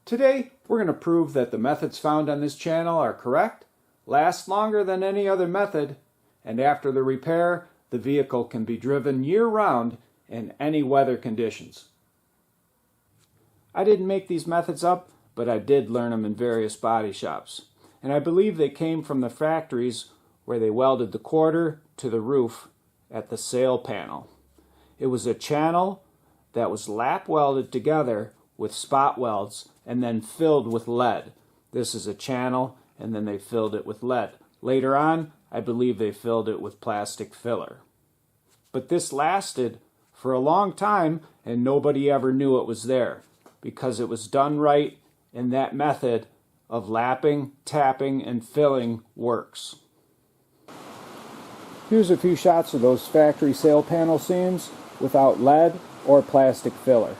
Today, we're going to prove that the methods found on this channel are correct, last longer than any other method, and after the repair, the vehicle can be driven year-round in any weather conditions. I didn't make these methods up, but I did learn them in various body shops, and I believe they came from the factories where they welded the quarter to the roof at the sail panel. It was a channel that was lap welded together with spot welds and then filled with lead. This is a channel, and then they filled it with lead. Later on, I believe they filled it with plastic filler. But this lasted for a long time, and nobody ever knew it was there because it was done right, and that method of lapping, tapping, and filling works. Here's a few shots of those factory sail panel seams without lead or plastic filler.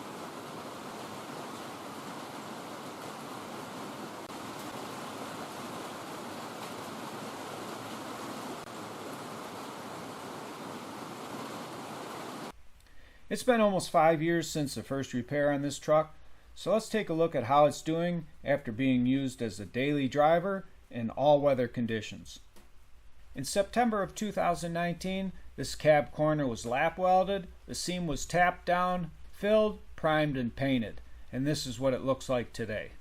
It's been almost 5 years since the first repair on this truck, so let's take a look at how it's doing after being used as a daily driver in all weather conditions. In September of 2019, this cab corner was lap welded, the seam was tapped down, filled, primed, and painted, and this is what it looks like today.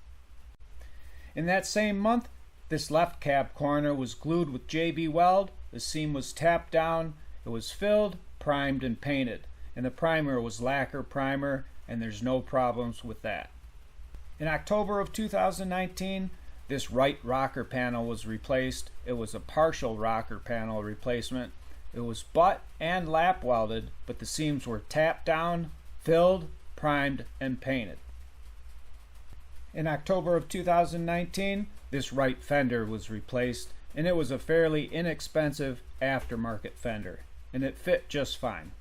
In that same month, this left cab corner was glued with JB weld, the seam was tapped down, it was filled, primed, and painted, and the primer was lacquer primer, and there's no problems with that. In October of 2019, this right rocker panel was replaced. It was a partial rocker panel replacement. It was butt and lap welded, but the seams were tapped down, filled, primed, and painted. In October of 2019, this right fender was replaced, and it was a fairly inexpensive aftermarket fender, and it fit just fine.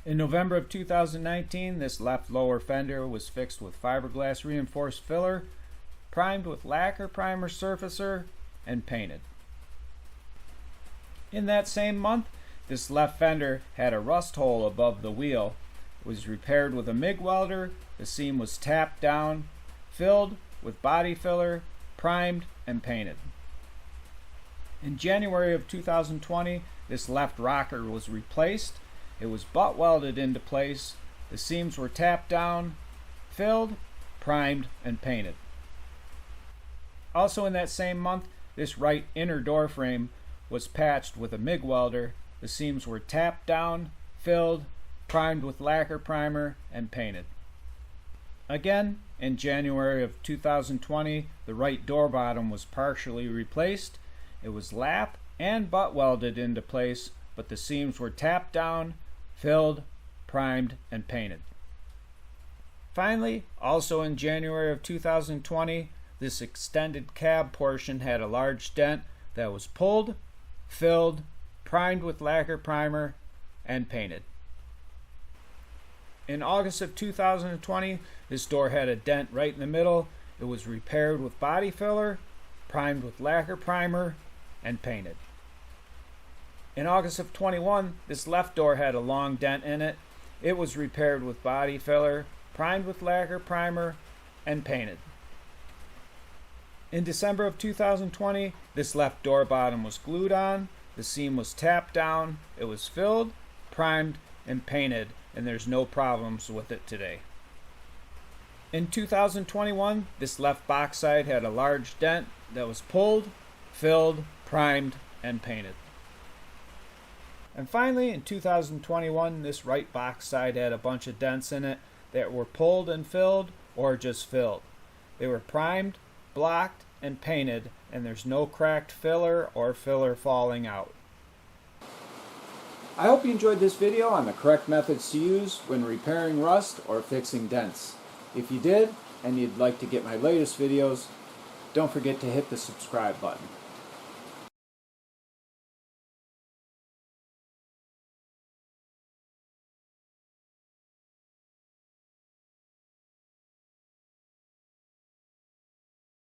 In November of 2019, this left lower fender was fixed with fiberglass reinforced filler, primed with lacquer primer surfacer, and painted. In that same month, this left fender had a rust hole above the wheel. It was repaired with a MIG welder, the seam was tapped down, filled with body filler, primed, and painted. In January of 2020, this left rocker was replaced. It was butt welded into place, the seams were tapped down, filled, primed, and painted. Also in that same month, this right inner door frame was patched with a MIG welder, the seams were tapped down, filled, primed with lacquer primer, and painted. Again, in January of 2020, the right door bottom was partially replaced. It was lap and butt welded into place, but the seams were tapped down, filled, primed, and painted. Finally, also in January of 2020, this extended cab portion had a large dent that was pulled, filled, primed with lacquer primer, and painted. In August of 2020, this door had a dent right in the middle. It was repaired with body filler, primed with lacquer primer, and painted. In August of 21, this left door had a long dent in it. It was repaired with body filler, primed with lacquer primer, and painted. In December of 2020, this left door bottom was glued on, the seam was tapped down, it was filled, primed, and painted, and there's no problems with it today. In 2021, this left box side had a large dent that was pulled, filled, primed, and painted. And finally, in 2021, this right box side had a bunch of dents in it that were pulled and filled or just filled. They were primed, blocked, and painted, and there's no cracked filler or filler falling out. I hope you enjoyed this video on the correct methods to use when repairing rust or fixing dents. If you did, and you'd like to get my latest videos, don't forget to hit the subscribe button.